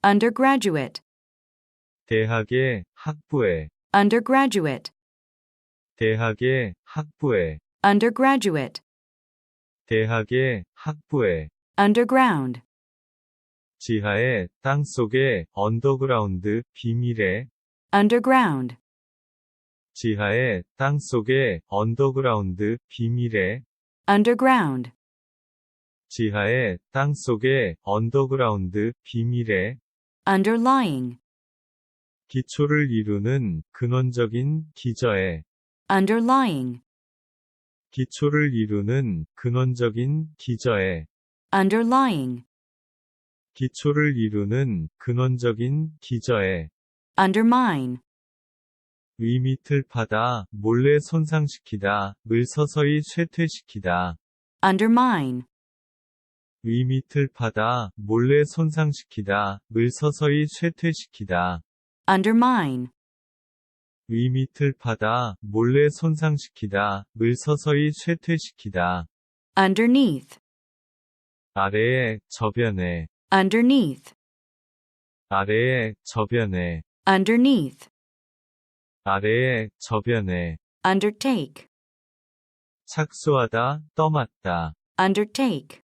undergraduate, 대학의 학부에, undergraduate, 대학의 학부에, undergraduate, 대학의 학부에, underground, 지하의 땅속의 언더그라운드 비밀의, underground, 지하의 땅속의 언더그라운드 비밀의, underground, 지하의 땅속의 언더그라운드 비밀의, underlying, 기초를 이루는 근원적인 기저에, underlying, 기초를 이루는 근원적인 기저에, underlying, 기초를 이루는 근원적인 기저에, undermine, 위 밑을 파다, 몰래 손상시키다, 을 서서히 쇠퇴시키다. undermine, 위 밑을 파다, 몰래 손상시키다, 을 서서히 쇠퇴시키다. undermine, 위 밑을 파다, 몰래 손상시키다, 을 서서히 쇠퇴시키다. underneath, 아래에, 저변에, underneath, 아래에, 저변에, underneath, 아래에, 저변에, undertake, 착수하다, 떠맡다, undertake,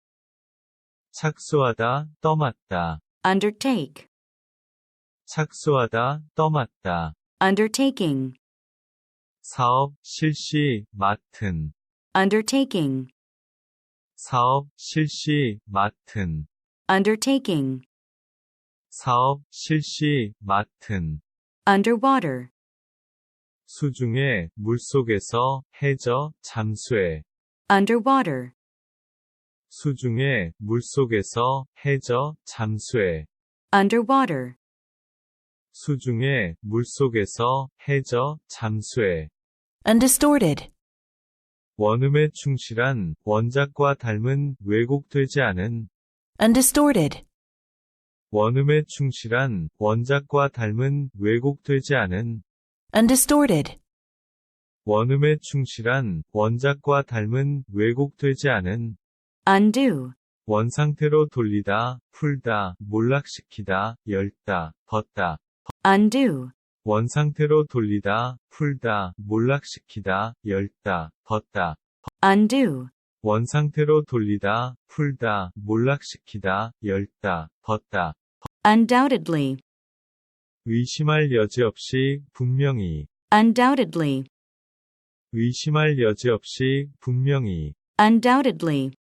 착수하다, 떠맡다, undertake, 착수하다, 떠맡다. undertaking, 사업, 실시, 맡은, undertaking, 사업, 실시, 맡은, undertaking, 사업, 실시, 맡은, underwater, 수중에, 물속에서, 해저, 잠수해, underwater, 수중에, 물속에서, 해저, 잠수해, underwater, 수중에, 물속에서, 해저, 잠수해, undistorted, 원음에 충실한, 원작과 닮은, 왜곡되지 않은, undistorted, 원음에 충실한, 원작과 닮은, 왜곡되지 않은, undistorted, 원음에 충실한, 원작과 닮은, 왜곡되지 않은, undo, 원상태로 돌리다, 풀다, 몰락시키다, 열다, 벗다, undo, 원상태로 돌리다, 풀다, 몰락시키다, 열다, 벗다, undo, 원상태로 돌리다, 풀다, 몰락시키다, 열다, 벗다, undoubtedly, 의심할 여지 없이, 분명히, undoubtedly, 의심할 여지 없이, 분명히, undoubtedly,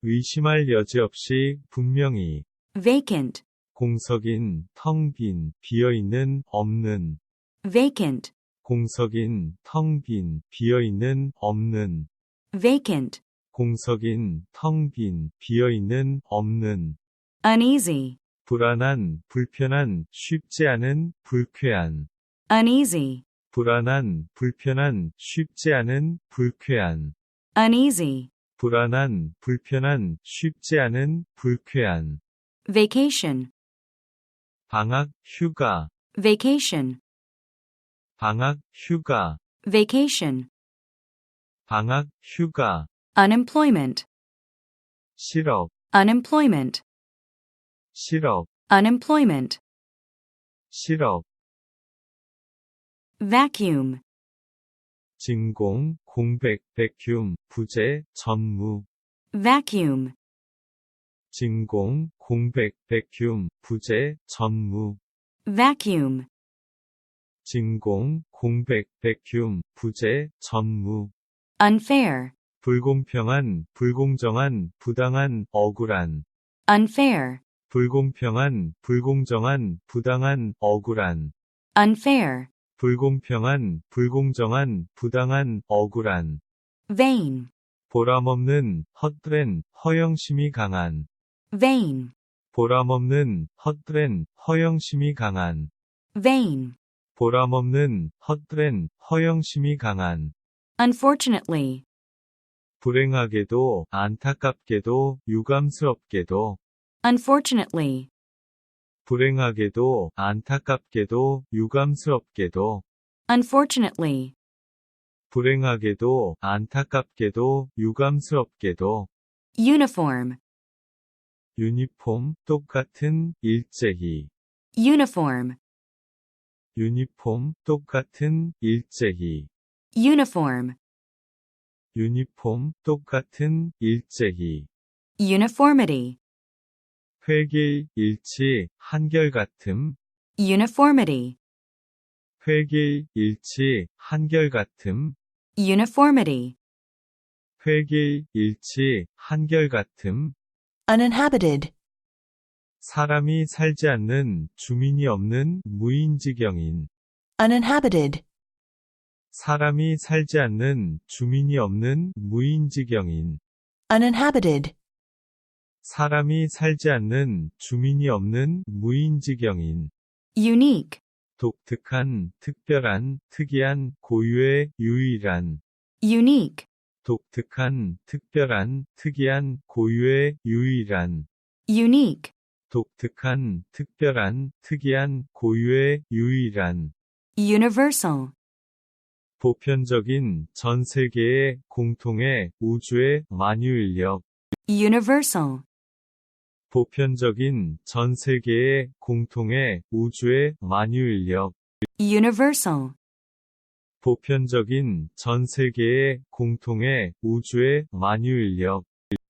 의심할 여지 없이, 분명히, vacant, 공석인, 텅 빈, 비어있는, 없는, vacant, 공석인, 텅 빈, 비어있는, 없는, vacant, 공석인, 텅 빈, 비어있는, 없는, uneasy, 불안한, 불편한, 쉽지 않은, 불쾌한, uneasy, 불안한, 불편한, 쉽지 않은, 불쾌한, uneasy, 불안한, 불편한, 쉽지 않은, 불쾌한, vacation, 방학, 휴가, vacation, 방학, 휴가, vacation, 방학, 휴가, unemployment, 실업, unemployment, 실업, unemployment, 실업, vacuum, 진공, 공백, 백큐ම්, 부재, 전무, vacuum, 진공, 공백, 백큐ම්, 부재, 전무, vacuum, 진공, 공백, 백큐ම්, 부재, 전무, unfair, 불공평한, 불공정한, 부당한, 억울한, unfair, 불공평한, 불공정한, 부당한, 억울한, unfair, 불공평한, 불공정한, 부당한, 억울한, vain, 보람없는, 헛된, 허영심이 강한, vain, 보람없는, 헛된, 허영심이 강한, vain, 보람없는, 헛된, 허영심이 강한, unfortunately, 불행하게도, 안타깝게도, 유감스럽게도, unfortunately, 불행하게도, 안타깝게도, 유감스럽게도, unfortunately, 불행하게도, 안타깝게도, 유감스럽게도, uniform, 유니폼, 똑같은, 일제히. uniform, 유니폼, 똑같은, 일제히. uniform, 유니폼, 똑같은, 일제히. uniformity, 회계, 일치, 한결같음. uniformity, 회계, 일치, 한결같음. uniformity, 회계, 일치, 한결같음. uninhabited, 사람이 살지 않는, 주민이 없는, 무인지경인. uninhabited, 사람이 살지 않는, 주민이 없는, 무인지경인. uninhabited, 사람이 살지 않는, 주민이 없는, 무인지경인. unique, 독특한, 특별한, 특이한, 고유의, 유일한. unique, 독특한, 특별한, 특이한, 고유의, 유일한. unique, 독특한, 특별한, 특이한, 고유의, 유일한. universal, 보편적인, 전 세계의, 공통의, 우주의, 만유인력. universal, 보편적인, 전 세계의, 공통의, 우주의, 만유인력. universal, 보편적인, 전 세계의, 공통의, 우주의, 만유인력.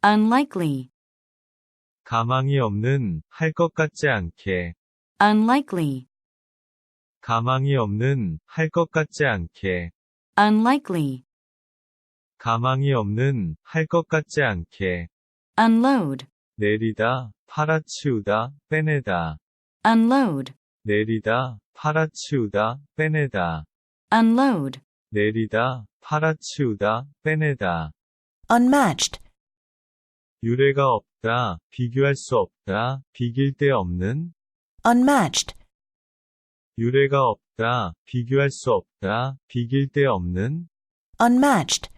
unlikely, 가망이 없는, 할 것 같지 않게. unlikely, 가망이 없는, 할 것 같지 않게. unlikely, 가망이 없는, 할 것 같지 않게. unload, 내리다, 팔아치우다, 빼내다. unload, 내리다, 팔아치우다, 빼내다. unload, 내리다, 팔아치우다, 빼내다. unmatched, 유례가 없다, 비교할 수 없다, 비길 데 없는. unmatched, 유례가 없다, 비교할 수 없다, 비길 데 없는. unmatched,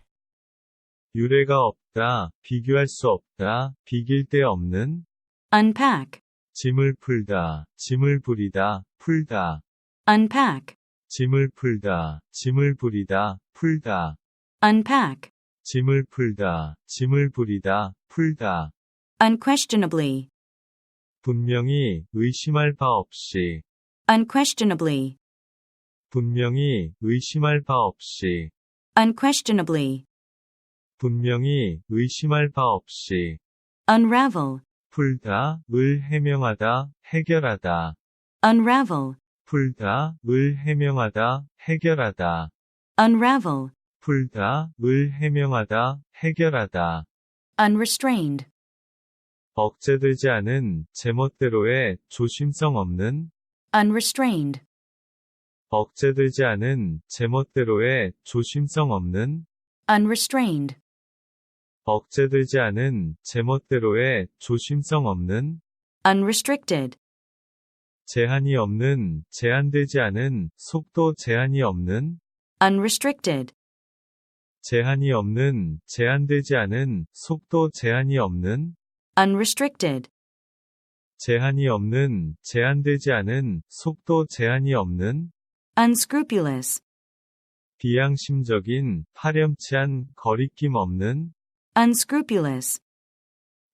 유례가 없다, 비교할 수 없다, 비길 데 없는. unpack, 짐을 풀다, 짐을 부리다, 풀다. unpack, 짐을 풀다, 짐을 부리다, 풀다. unpack, 짐을 풀다, 짐을 부리다, 풀다. unquestionably, 분명히, 의심할 바 없이. unquestionably, 분명히, 의심할 바 없이. unquestionably, 분명히, 의심할 바 없이. unravel, 풀다, 을 해명하다, 해결하다. unravel, 풀다, 을 해명하다, 해결하다. unravel, 풀다, 을 해명하다, 해결하다. unrestrained, 억제되지 않은, 제멋대로의, 조심성 없는. unrestrained, 억제되지 않은, 제멋대로의, 조심성 없는. unrestrained, 억제되지 않은, 제멋대로의, 조심성 없는. unrestricted, 제한이 없는, 제한되지 않은, 속도 제한이 없는. unrestricted, 제한이 없는, 제한되지 않은, 속도 제한이 없는. unrestricted, 제한이 없는, 제한되지 않은, 속도 제한이 없는. unscrupulous, 비양심적인, 파렴치한, 거리낌 없는. unscrupulous,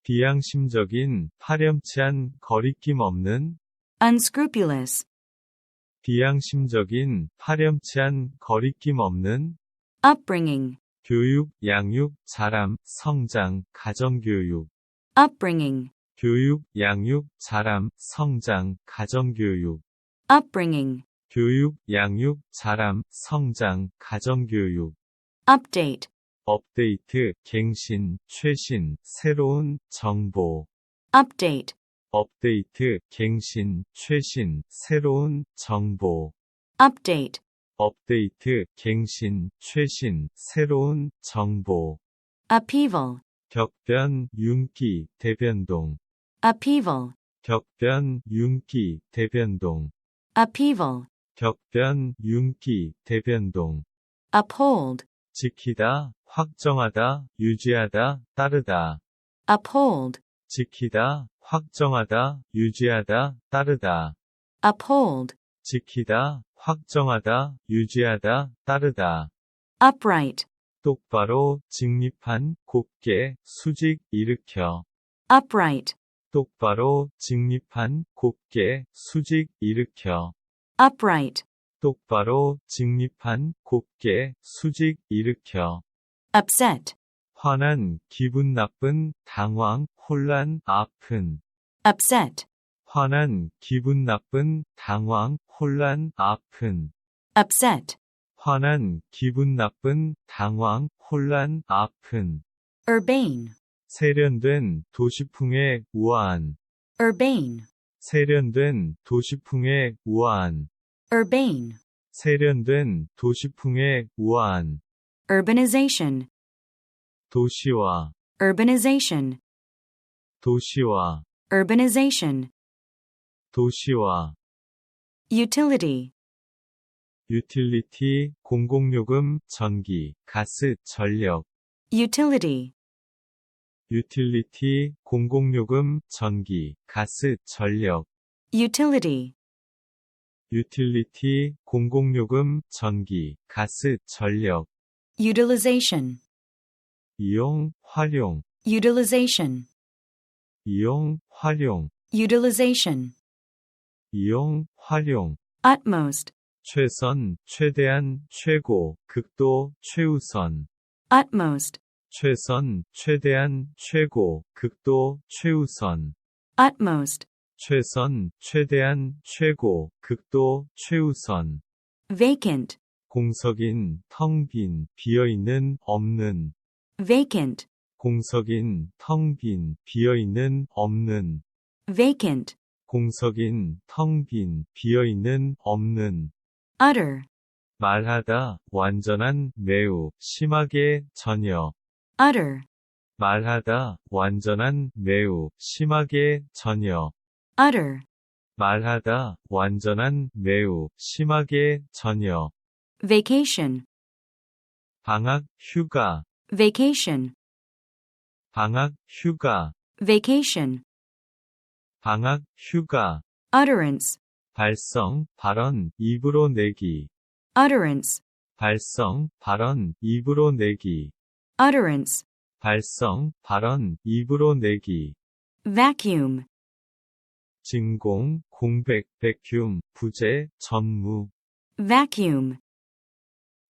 비양심적인, 파렴치한, 거리낌 없는. unscrupulous, 비양심적인, 파렴치한, 거리낌 없는. upbringing, 교육, 양육, 자람, 성장, 가정교육. upbringing, 교육, 양육, 자람, 성장, 가정교육. upbringing, 교육, 양육, 자람, 성장, 가정교육. update, 업데이트, 갱신, 최신, 새로운, 정보. update, 업데이트, 갱신, 최신, 새로운, 정보. update, 업데이트, 갱신, 최신, 새로운, 정보. upheaval, 격변, 융기, 대변동. upheaval, 격변, 융기, 대변동. upheaval, 격변, 융기, 대변동. uphold, 지키다, 확정하다, 유지하다, 따르다. uphold, 지키다, 확정하다, 유지하다, 따르다. uphold, 지키다, 확정하다, 유지하다, 따르다. upright, 똑바로, 직립한, 곱게, 수직, 일으켜. upright, 똑바로, 직립한, 곱게, 수직, 일으켜. upright, 똑바로, 직립한, 곱게, 수직, 일으켜. upset, 화난, 기분 나쁜, 당황, 혼란, 아픈. upset, 화난, 기분 나쁜, 당황, 혼란, 아픈. upset, 화난, 기분 나쁜, 당황, 혼란, 아픈. urbane, 세련된, 도시풍의 우아한. urbane, 세련된, 도시풍의 우아한. urbane, 세련된, 도시풍의 우아한. urbanization, 도시화, urbanization, 도시화, urbanization, 도시화. utility, 유틸리티, 공공요금, 전기, 가스, 전력. utility, 유틸리티, 공공요금, 전기, 가스, 전력. utility, 유틸리티, 공공요금, 전기, 가스, 전력. utilization, 이용, 활용. utilization, 이용, 활용. utilization, 이용, 활용. utmost, 최선, 최대한, 최고, 극도, 최우선. utmost, 최선, 최대한, 최고, 극도, 최우선. utmost, 최선, 최대한, 최고, 극도, 최우선. vacant, 공석인, 텅 빈, 비어있는, 없는. vacant, 공석인, 텅 빈, 비어있는, 없는. vacant, 공석인, 텅 빈, 비어있는, 없는. utter, 말하다, 완전한, 매우, 심하게, 전혀. utter, 말하다, 완전한, 매우, 심하게, 전혀. utter, 말하다, 완전한, 매우, 심하게, 전혀. vacation, 방학, 휴가. vacation, 방학, 휴가. vacation, 방학, 휴가. utterance, 발성, 발언, 입으로 내기. utterance, 발성, 발언, 입으로 내기. utterance, 발성, 발언, 입으로 내기. vacuum, 진공, 공백, 백큐ම්, 부재, 전무. vacuum,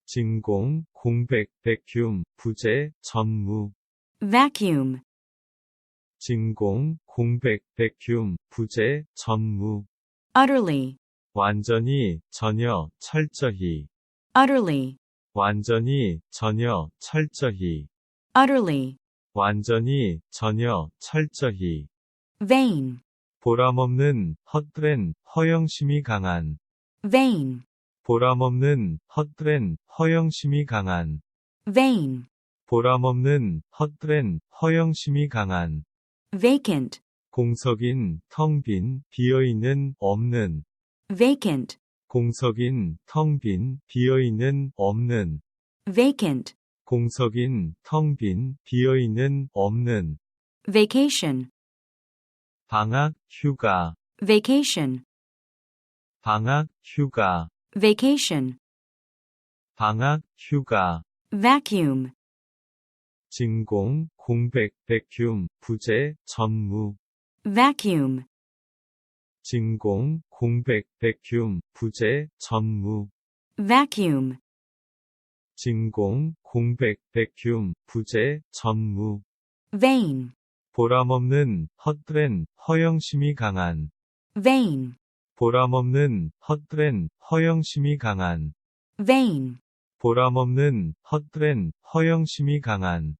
진공, 공백, 백큐ම්, 부재, 전무. vacuum, 진공, 공백, 백큐ම්, 부재, 전무. utterly, 완전히, 전혀, 철저히. utterly, 완전히, 전혀, 철저히. utterly, 완전히, 전혀, 철저히. vain, 보람없는, 헛된, 허영심이 강한. vain, 보람없는, 헛된, 허영심이 강한. vain, 보람없는, 헛된, 허영심이 강한. vacant, 공석인, 텅 빈, 비어있는, 없는. vacant, 공석인, 텅 빈, 비어있는, 없는. vacant, 공석인, 텅 빈, 비어있는, 없는. vacation, 방학, 휴가. vacation, 방학, 휴가. vacation, 방학, 휴가. vacuum, 진공, 공백, 백큐ම්, 부재, 전무. vacuum, 진공, 공백, 백큐ම්, 부재, 전무. vacuum, 진공, 공백, 백큐ම්, 부재, 전무. vain, 보람없는, 헛된, 허영심이 강한. vain, 보람없는, 헛된, 허영심이 강한. vain, 보람없는, 헛된, 허영심이 강한.